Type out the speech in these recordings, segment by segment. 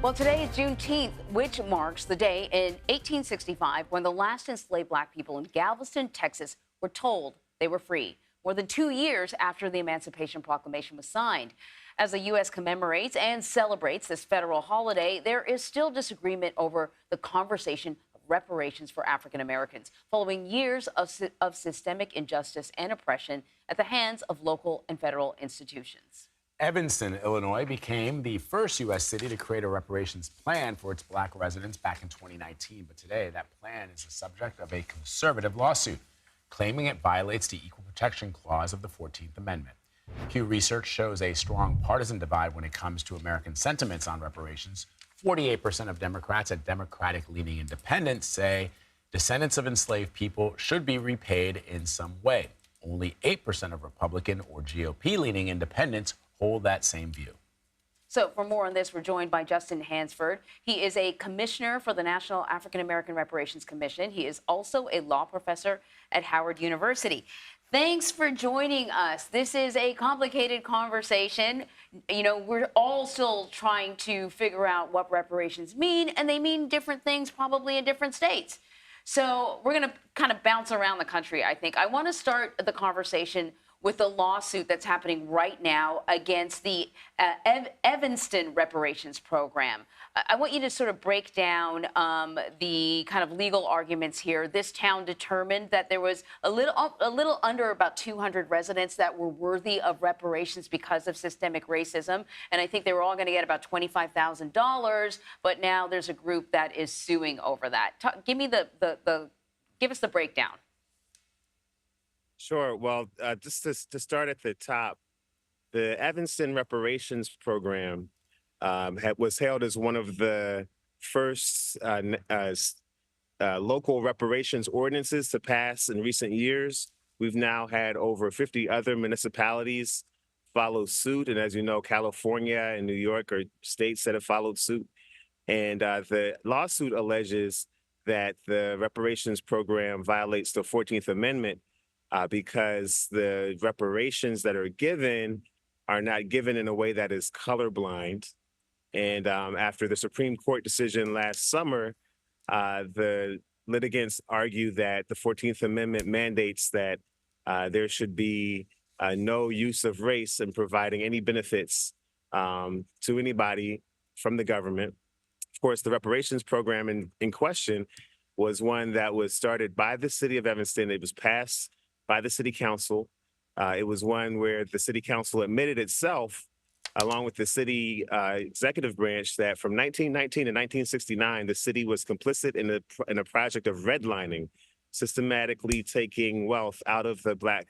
Well, today is Juneteenth, which marks the day in 1865 when the last enslaved black people in Galveston, Texas, were told they were free, more than 2 years after the Emancipation Proclamation was signed. As the U.S. commemorates and celebrates this federal holiday, there is still disagreement over the conversation of reparations for African Americans, following years of systemic injustice and oppression at the hands of local and federal institutions. Evanston, Illinois, became the first U.S. city to create a reparations plan for its black residents back in 2019. But today, that plan is the subject of a conservative lawsuit, claiming it violates the Equal Protection Clause of the 14th Amendment. Pew Research shows a strong partisan divide when it comes to American sentiments on reparations. 48% of Democrats and Democratic-leaning independents say descendants of enslaved people should be repaid in some way. Only 8% of Republican or GOP-leaning independents hold that same view. So for more on this, we're joined by Justin Hansford. He is a commissioner for the National African American Reparations Commission. He is also a law professor at Howard University. Thanks for joining us. This is a complicated conversation. You know, we're all still trying to figure out what reparations mean, and they mean different things probably in different states. So we're going to kind of bounce around the country, I think. I want to start the conversation with the lawsuit that's happening right now against the Evanston reparations program. I want you to sort of break down the kind of legal arguments here. This town determined that there was a little under about 200 residents that were worthy of reparations because of systemic racism, and I think they were all going to get about $25,000. But now there's a group that is suing over that. Give us the breakdown. Sure. Well, just to start at the top, the Evanston Reparations Program was hailed as one of the first local reparations ordinances to pass in recent years. We've now had over 50 other municipalities follow suit. And as you know, California and New York are states that have followed suit. And the lawsuit alleges that the reparations program violates the 14th Amendment because the reparations that are given are not given in a way that is colorblind. And after the Supreme Court decision last summer, the litigants argue that the 14th Amendment mandates that there should be no use of race in providing any benefits to anybody from the government. Of course, the reparations program in question was one that was started by the city of Evanston. It was passed by the city council. It was one where the city council admitted itself, along with the city executive branch, that from 1919 to 1969, the city was complicit in a project of redlining, systematically taking wealth out of the Black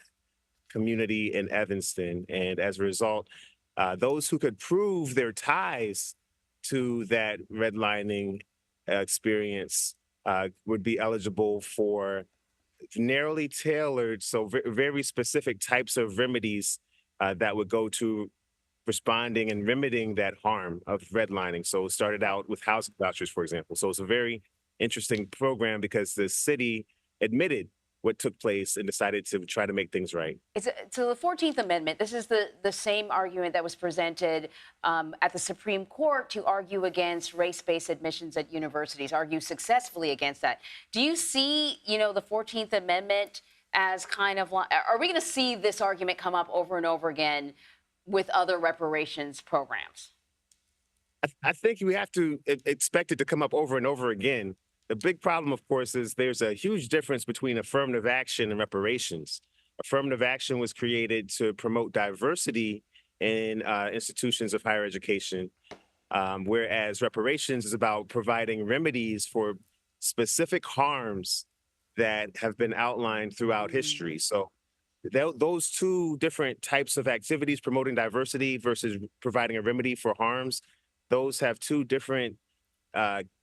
community in Evanston. And as a result, those who could prove their ties to that redlining experience would be eligible for narrowly tailored, so very specific types of remedies that would go to responding and remedying that harm of redlining. So it started out with housing vouchers, for example. So it's a very interesting program because the city admitted what took place and decided to try to make things right. So the 14th Amendment, this is the same argument that was presented at the Supreme Court to argue against race-based admissions at universities, argue successfully against that. Do you see, the 14th Amendment as kind of, are we going to see this argument come up over and over again with other reparations programs? I think we have to expect it to come up over and over again. The big problem, of course, is there's a huge difference between affirmative action and reparations. Affirmative action was created to promote diversity in institutions of higher education, whereas reparations is about providing remedies for specific harms that have been outlined throughout history. So those two different types of activities, promoting diversity versus providing a remedy for harms, those have two different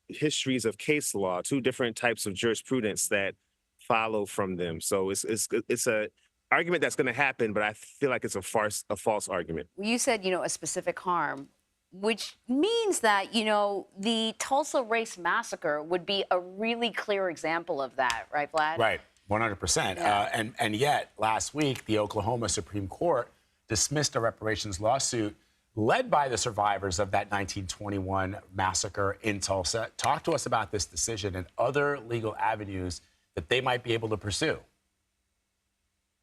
histories of case law, two different types of jurisprudence that follow from them. So it's a argument that's going to happen, but I feel like it's a false argument. You said, a specific harm, which means that, the Tulsa Race Massacre would be a really clear example of that, right, Vlad? Right, 100%. Yeah. And yet, last week, the Oklahoma Supreme Court dismissed a reparations lawsuit led by the survivors of that 1921 massacre in Tulsa. Talk to us about this decision and other legal avenues that they might be able to pursue.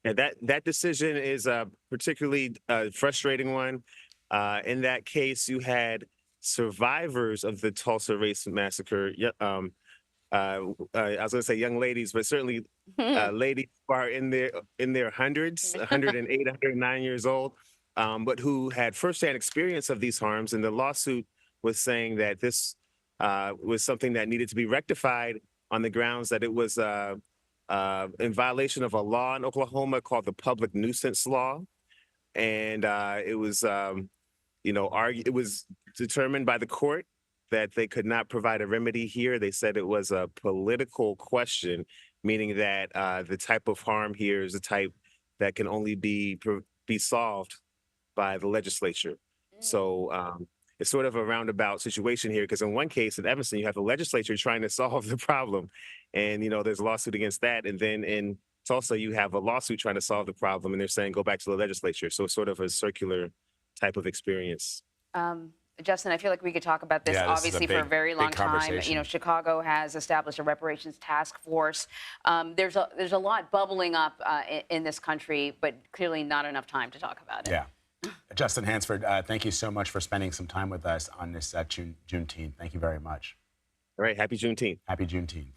Yeah, that decision is a particularly frustrating one. In that case, you had survivors of the Tulsa Race Massacre. I was going to say young ladies, but certainly ladies who are in their hundreds, 108, 109 years old, but who had firsthand experience of these harms. And the lawsuit was saying that this was something that needed to be rectified on the grounds that it was in violation of a law in Oklahoma called the Public Nuisance Law. And it was, it was determined by the court that they could not provide a remedy here. They said it was a political question, meaning that the type of harm here is a type that can only be solved by the legislature. So it's sort of a roundabout situation here, because in one case in Evanston, you have the legislature trying to solve the problem, and there's a lawsuit against that. And then in Tulsa, you have a lawsuit trying to solve the problem, and they're saying go back to the legislature. So it's sort of a circular type of experience. Justin, I feel like we could talk about this obviously for a very long time. Chicago has established a reparations task force. There's a lot bubbling up in this country, but clearly not enough time to talk about it. Yeah. Justin Hansford, thank you so much for spending some time with us on this Juneteenth. Thank you very much. All right. Happy Juneteenth. Happy Juneteenth.